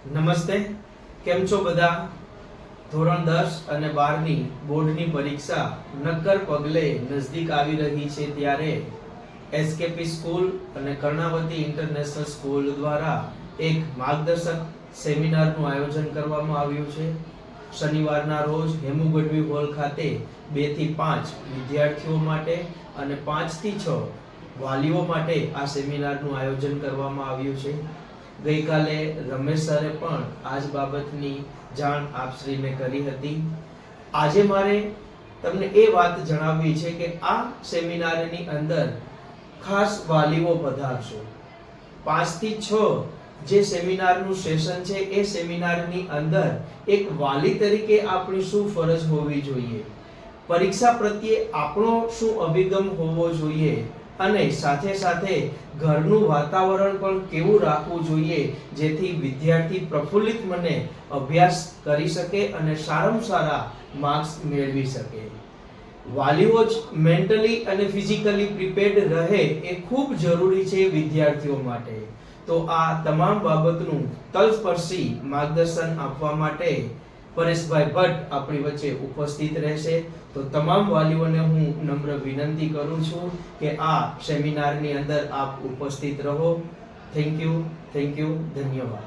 નમસ્તે, કેમ છો બધા? ધોરણ 10 અને 12 ની બોર્ડની પરીક્ષા નક્કર પગલે નજદીક આવી રહી છે ત્યારે એસકેપી સ્કૂલ અને કર્ણાવતી ઇન્ટરનેશનલ સ્કૂલ દ્વારા એક માર્ગદર્શક સેમિનારનું આયોજન કરવામાં આવ્યું છે. શનિવારના રોજ હેમુ ગઢવી હોલ ખાતે 2 થી 5 વિદ્યાર્થીઓ માટે અને 5 થી 6 વાલીઓ માટે આ સેમિનારનું આયોજન કરવામાં આવ્યું છે. ગઈકાલે રમેશ સરે પણ આ જ બાબતની જાણ આપશ્રીને કરી હતી. આજે મારે તમને એ વાત જણાવવી છે કે આ સેમિનારની અંદર ખાસ વાલીઓ પધારશો. 5 થી 6 જે સેમિનારનું સેશન છે એ સેમિનારની અંદર એક વાલી તરીકે આપણી શું ફરજ હોવી જોઈએ, પરીક્ષા પ્રત્યે આપણો શું અભિગમ હોવો જોઈએ અને સાથે સાથે ઘરનું વાતાવરણ પણ કેવું રાખવું જોઈએ જેથી વિદ્યાર્થી પ્રફુલ્લિત મને અભ્યાસ કરી શકે અને સારામાં સારા માર્ક્સ મેળવી શકે. વાલીઓ જ મેન્ટલી અને ફિઝિકલી પ્રિપેર્ડ રહે એ ખૂબ જરૂરી છે વિદ્યાર્થીઓ માટે. તો આ તમામ બાબતનું તલસ્પર્શી માર્ગદર્શન આપવા માટે પરેશભાઈ ભટ્ટ આપણી વચ્ચે ઉપસ્થિત રહેશે. તો તમામ વાલીઓને હું નમ્ર વિનંતી કરું છું કે આ સેમિનારની અંદર આપ ઉપસ્થિત રહો. થેન્ક યુ, ધન્યવાદ.